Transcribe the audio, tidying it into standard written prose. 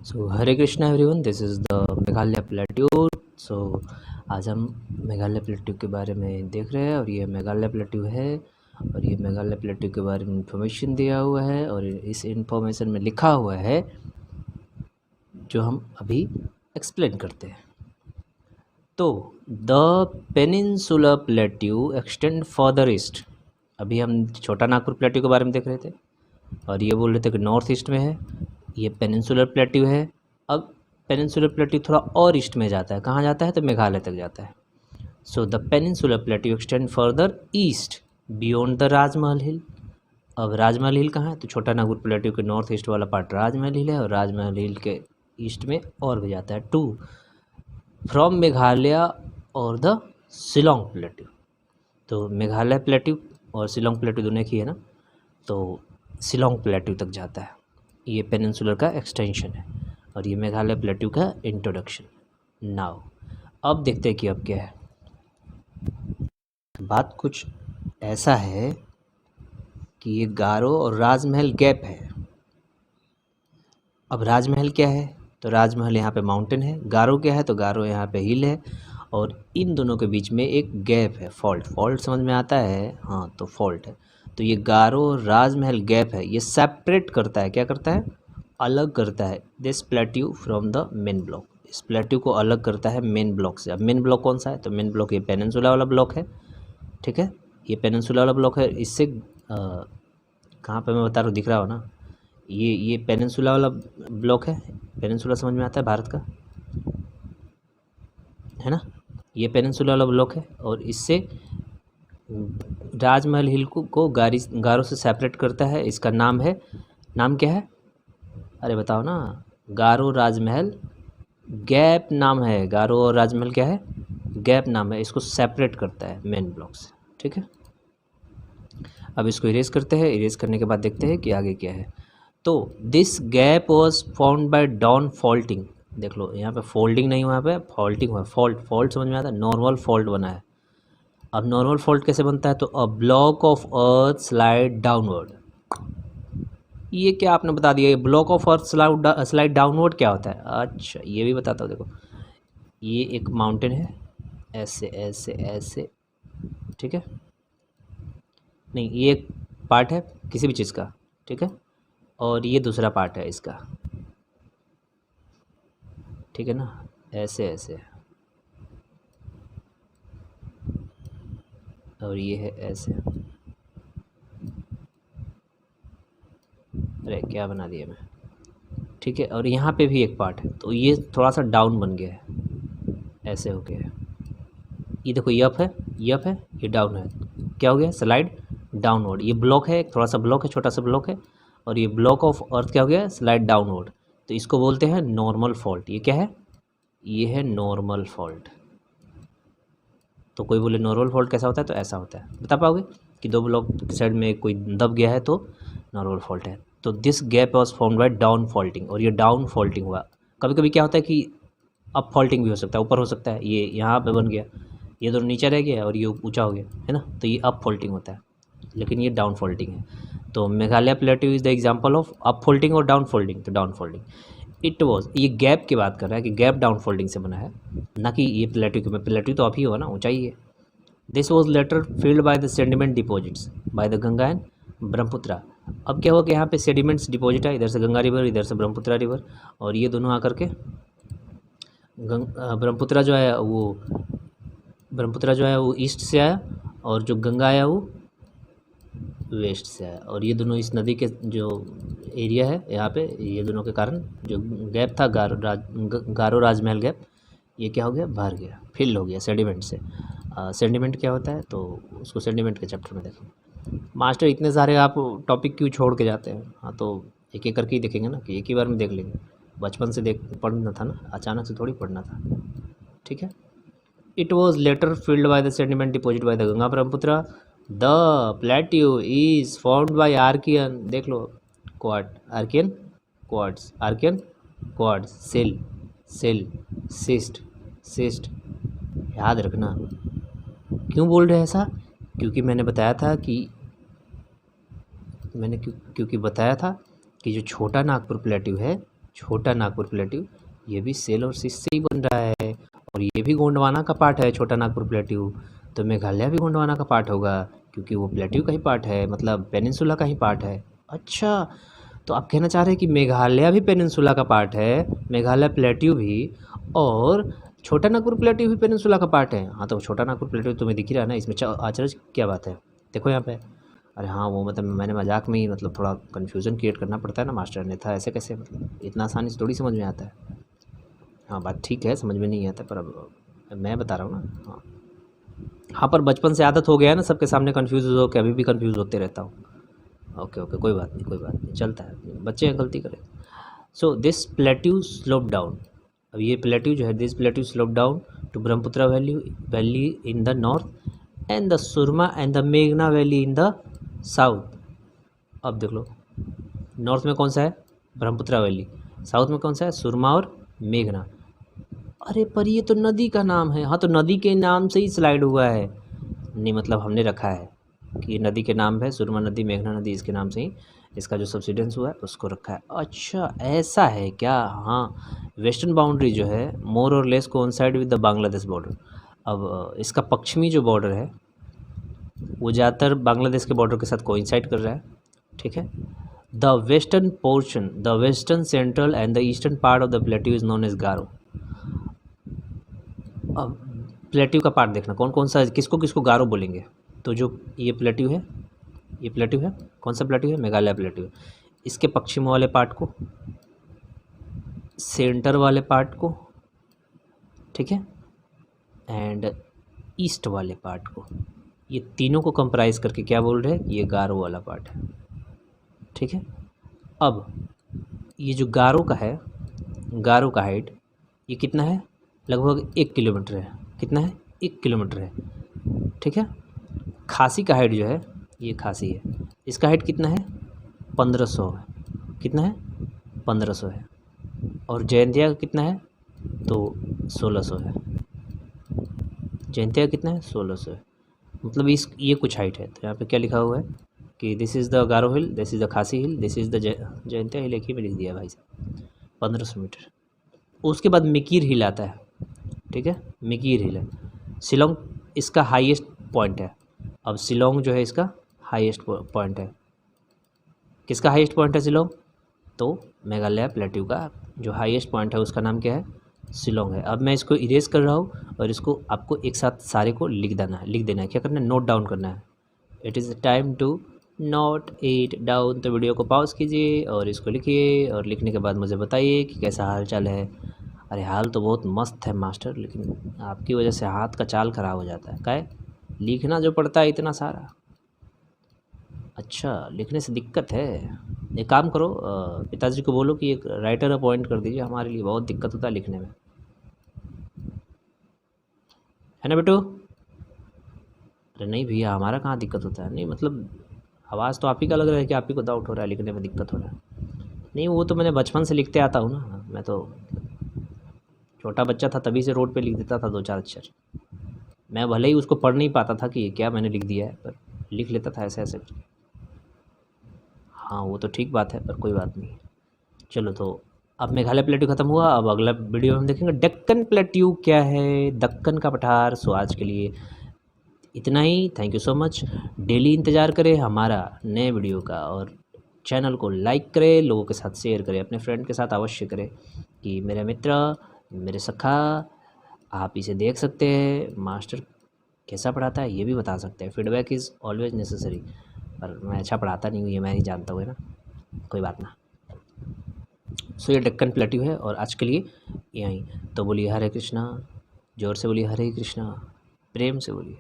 So Hare Krishna everyone, this is the Meghalaya plateau. So आज हम Meghalaya plateau के बारे में देख रहे हैं और ये मेघालय प्लेट्यू है और ये मेघालय प्लेट्यू के बारे में इंफॉर्मेशन दिया हुआ है और इस इंफॉर्मेशन में लिखा हुआ है जो हम अभी एक्सप्लेन करते हैं। तो the peninsular plateau extend further east. अभी हम छोटा नागपुर प्लेट्यू के बारे में देख रहे थे और ये बोल रहे थे कि नॉर्थ ईस्ट में है, ये पेनिनसुलर प्लेट्यू है। अब पेनिनसुलर प्लेट्यू थोड़ा और ईस्ट में जाता है, कहाँ जाता है तो मेघालय तक जाता है। So the peninsular plateau extend further east beyond the Rajmahal hill. अब राजमहल हिल कहाँ है तो छोटा नागपुर प्लेट्यू के नॉर्थ ईस्ट वाला पार्ट राजमहल हिल है और राजमहल हिल के ईस्ट में और भी जाता है टू फ्रॉम मेघालय और द शिलोंग प्लेट्यू। तो मेघालय प्लेट्यू और शिलोंग प्लेट्यू दोनों की है ना, तो शिलोंग प्लेट्यू तक जाता है। ये पेनिनसुलर का एक्सटेंशन है और ये मेघालय प्लेट्यू का इंट्रोडक्शन। नाउ अब देखते हैं कि अब क्या है। बात कुछ ऐसा है कि ये गारो और राजमहल गैप है। अब राजमहल क्या है तो राजमहल यहाँ पे माउंटेन है, गारो क्या है तो गारो यहाँ पे हिल है और इन दोनों के बीच में एक गैप है, फॉल्ट समझ में आता है, हाँ तो फॉल्ट है। तो ये गारो और राजमहल गैप है, ये सेपरेट करता है, क्या करता है, अलग करता है this plateau from the main block. इस प्लेट्यू को अलग करता है मेन ब्लॉक से। अब मेन ब्लॉक कौन सा है तो मेन ब्लॉक ये पेनिनसुला वाला ब्लॉक है, ठीक है, ये पेनिनसुला वाला ब्लॉक है। इससे कहाँ पे मैं बता रहा हूँ, दिख रहा हो ना, ये पेनिनसुला वाला ब्लॉक है। पेनिनसुला समझ में आता है भारत का, है ना, ये पेनिनसुला वाला ब्लॉक है और इससे राजमहल हिल को गारो से सेपरेट करता है। इसका नाम है, नाम क्या है, अरे बताओ ना, गारो राजमहल गैप नाम है। गारो और राजमहल क्या है, गैप नाम है, इसको सेपरेट करता है मेन ब्लॉक से, ठीक है। अब इसको इरेज करते हैं, इरेज करने के बाद देखते हैं कि आगे क्या है। तो this gap was found by down faulting. देख लो यहाँ पे फोल्डिंग नहीं हुआ, यहाँ पे फॉल्टिंग हुआ। फॉल्ट समझ में आता है, नॉर्मल फॉल्ट बना है। अब नॉर्मल फॉल्ट कैसे बनता है तो a block of earth slide downward. ये क्या आपने बता दिया, ये block of earth slide downward क्या होता है। अच्छा ये भी बताता हूँ, देखो ये एक माउंटेन है, ऐसे ऐसे ऐसे, ठीक है, नहीं ये एक पार्ट है किसी भी चीज़ का, ठीक है, और ये दूसरा पार्ट है इसका, ठीक है ना, ऐसे ऐसे, और ये है ऐसे। अरे क्या बना दिया मैं, ठीक है, और यहाँ पे भी एक पार्ट है तो ये थोड़ा सा डाउन बन गया है, ऐसे हो गया है। ये देखो ये अप है, ये अप है, ये डाउन है, क्या हो गया, स्लाइड डाउनवर्ड। ये ब्लॉक है, थोड़ा सा ब्लॉक है, छोटा सा ब्लॉक है, और ये ब्लॉक ऑफ अर्थ क्या हो गया, स्लाइड डाउनवर्ड। तो इसको बोलते हैं नॉर्मल फॉल्ट। ये क्या है, ये है नॉर्मल फॉल्ट। तो कोई बोले नॉर्मल फॉल्ट कैसा होता है तो ऐसा होता है, बता पाओगे कि दो ब्लॉक की साइड में कोई दब गया है तो नॉर्मल फॉल्ट है। तो this gap was found by down faulting, और ये डाउन फॉल्टिंग हुआ। कभी कभी क्या होता है कि अप फॉल्टिंग भी हो सकता है, ऊपर हो सकता है, ये यहाँ पे बन गया, ये दोनों नीचे रह गया और ये ऊंचा हो गया, है ना, तो ये अप फॉल्टिंग होता है, लेकिन ये डाउन फॉल्टिंग है। तो Meghalaya plateau is the example of up folding और डाउन फोल्डिंग। तो डाउन फोल्डिंग इट वॉज, ये गैप की बात कर रहा है कि गैप डाउन फोल्डिंग से बना है, ना कि ये प्लेट्यू में, प्लेट्यू तो अप ही होगा ना, ऊंचाई है। This was later filled by the sediment deposits bye the Ganga and Brahmaputra. अब क्या हुआ कि यहाँ पे सेडिमेंट्स डिपॉजिट है, इधर से गंगा रिवर, इधर से ब्रह्मपुत्रा रिवर, और ये दोनों आकर के ब्रह्मपुत्रा जो है वो, ब्रह्मपुत्रा जो है वो ईस्ट से आया और जो गंगा आया वो वेस्ट से आया, और ये दोनों इस नदी के जो एरिया है यहाँ पे, ये दोनों के कारण जो गैप था गारो राजमहल गैप, ये क्या हो गया, भर गया, फिल हो गया सेडिमेंट से। सेडिमेंट क्या होता है तो उसको सेडिमेंट के चैप्टर में देखो। मास्टर इतने सारे आप टॉपिक क्यों छोड़ के जाते हैं, हाँ तो एक एक करके ही देखेंगे ना, कि एक ही बार में देख लेंगे। बचपन से देख पढ़ना था ना, अचानक से थोड़ी पढ़ना था, ठीक है। It was later filled by the sediment deposit by the Ganga Brahmaputra. The plateau is formed by Archean, देख लो, quartz, Archean quartz, Archean quartz, shale shale, schist schist, याद रखना। क्यों बोल रहे हैं ऐसा, क्योंकि मैंने बताया था कि क्योंकि बताया था कि जो छोटा नागपुर प्लेट्यू है छोटा नागपुर प्लेट्यू ये भी सेल और सिस से ही बन रहा है, और ये भी गोंडवाना का पार्ट है छोटा नागपुर प्लेट्यू। तो मेघालय भी गोंडवाना का पार्ट होगा, क्योंकि वो प्लेट्यू का ही पार्ट है, मतलब पेनिनसुला का ही पार्ट है। अच्छा, तो आप कहना चाह रहे हैं कि मेघालय भी पेनिनसुला का पार्ट है, मेघालय प्लेट्यू भी, और छोटा नागपुर प्लेट्यू भी पेनिनसुला का पार्ट है। हाँ, तो छोटा नागपुर प्लेट्यू तुम्हें दिख ही रहा है ना, इसमें आश्चर्य क्या बात है? देखो यहाँ पे। अरे हाँ, वो मतलब मैंने मजाक में ही, मतलब थोड़ा कन्फ्यूज़न क्रिएट करना पड़ता है ना मास्टर, ने था ऐसे कैसे, मतलब इतना आसानी से थोड़ी समझ में आता है। हाँ, बात ठीक है, समझ में नहीं आता, पर अब मैं बता रहा हूँ ना। हाँ हाँ, पर बचपन से आदत हो गया है ना सबके सामने कन्फ्यूज़ हो के, अभी भी कन्फ्यूज़ होते रहता हूँ। ओके ओके, कोई बात नहीं, कोई बात नहीं, चलता है, बच्चे गलती करें। So this plateau slope down, अब ये प्लेट्यू जो है, this plateau slope down to Brahmaputra valley in the north and the Surma and the मेघना वैली इन द साउथ। अब देख लो, नॉर्थ में कौन सा है? ब्रह्मपुत्र वैली। साउथ में कौन सा है? सुरमा और मेघना। अरे पर ये तो नदी का नाम है। हाँ, तो नदी के नाम से ही स्लाइड हुआ है, नहीं मतलब हमने रखा है कि ये नदी के नाम है, सुरमा नदी, मेघना नदी, इसके नाम से ही इसका जो सब्सिडेंस हुआ है उसको रखा है। अच्छा, ऐसा है क्या? हाँ, वेस्टर्न बाउंड्री जो है मोर और less coincide with the Bangladesh border. अब इसका पश्चिमी जो बॉर्डर है वो ज़्यादातर बांग्लादेश के बॉर्डर के साथ कोइंसाइड कर रहा है, ठीक है। The western portion, the western central and the eastern part of the plateau is known as Garo. अब प्लेट्यू का पार्ट देखना कौन कौन सा है, किसको किसको गारो बोलेंगे। तो जो ये प्लेट्यू है, ये प्लेट्यू है, कौन सा प्लेट्यू है? मेघालय प्लेट्यू। इसके पश्चिम वाले पार्ट को, सेंटर वाले पार्ट को, ठीक है, एंड ईस्ट वाले पार्ट को, ये तीनों को कंप्राइज करके क्या बोल रहे हैं? ये गारो वाला पार्ट है, ठीक है। अब ये जो गारो का है, गारो का हाइट ये कितना है? लगभग 1 किलोमीटर है। कितना है? 1 किलोमीटर है, ठीक है। खासी का हाइट जो है, ये खासी है, इसका हाइट कितना है? 1500 है। कितना है? 1500 है। और जयंतिया का कितना है? तो 1600 है। जयंतिया कितना है? 1600 है। मतलब ये कुछ हाइट है। तो यहाँ पे क्या लिखा हुआ है कि this is the Garo hill, this is the खासी हिल, दिस इज़ द जयंतिया हिल, एक ही में लिख दिया भाई साहब, 1500 मीटर। उसके बाद मिकीर हिल आता है, ठीक है, मिकीर हिल है। शिलोंग इसका हाईएस्ट पॉइंट है। अब शिलोंग जो है इसका हाईएस्ट पॉइंट है। किसका हाईएस्ट पॉइंट है? शिलोंग। तो मेघालय प्लेट्यू का जो हाईएस्ट पॉइंट है उसका नाम क्या है? शिलोंग है। अब मैं इसको इरेज कर रहा हूँ और इसको आपको एक साथ सारे को लिख देना है। क्या करना है? नोट डाउन करना है। It is time to note it down. तो वीडियो को पॉज कीजिए और इसको लिखिए, और लिखने के बाद मुझे बताइए कि कैसा हाल चाल है। अरे हाल तो बहुत मस्त है मास्टर, लेकिन आपकी वजह से हाथ का चाल ख़राब हो जाता है। क्या लिखना जो पड़ता है इतना सारा? अच्छा, लिखने से दिक्कत है। एक काम करो, पिताजी को बोलो कि एक राइटर अपॉइंट कर दीजिए, हमारे लिए बहुत दिक्कत होता है लिखने में, है ना बेटू? अरे नहीं भैया, हमारा कहाँ दिक्कत होता है। नहीं मतलब आवाज़ तो आप ही का लग रहा है कि आप ही को डाउट हो रहा है, लिखने में दिक्कत हो रहा है। नहीं, वो तो मैंने बचपन से लिखते आता हूँ ना, मैं तो छोटा बच्चा था तभी से रोड पे लिख देता था 2-4 अक्षर। मैं भले ही उसको पढ़ नहीं पाता था कि ये क्या मैंने लिख दिया है, पर लिख लेता था ऐसे ऐसे। हाँ, वो तो ठीक बात है, पर कोई बात नहीं। चलो, तो अब मेघालय प्लेट्यू ख़त्म हुआ। अब अगला वीडियो में हम देखेंगे डेक्कन प्लेट्यू क्या है, दक्कन का पठार। सो आज के लिए इतना ही। Thank you so much. Daily इंतज़ार करें हमारा नए वीडियो का, और चैनल को लाइक करें, लोगों के साथ शेयर करें, अपने फ्रेंड के साथ अवश्य करें कि मेरे मित्र, मेरे सखा, आप इसे देख सकते हैं। मास्टर कैसा पढ़ाता है ये भी बता सकते हैं। Feedback is always necessary. पर मैं अच्छा पढ़ाता नहीं हूँ, ये मैं नहीं जानता हूँ, है ना, कोई बात ना। सो ये डेक्कन प्लेट्यू है, और आज के लिए यहीं। तो बोलिए हरे कृष्णा, जोर से बोलिए हरे कृष्णा, प्रेम से बोलिए।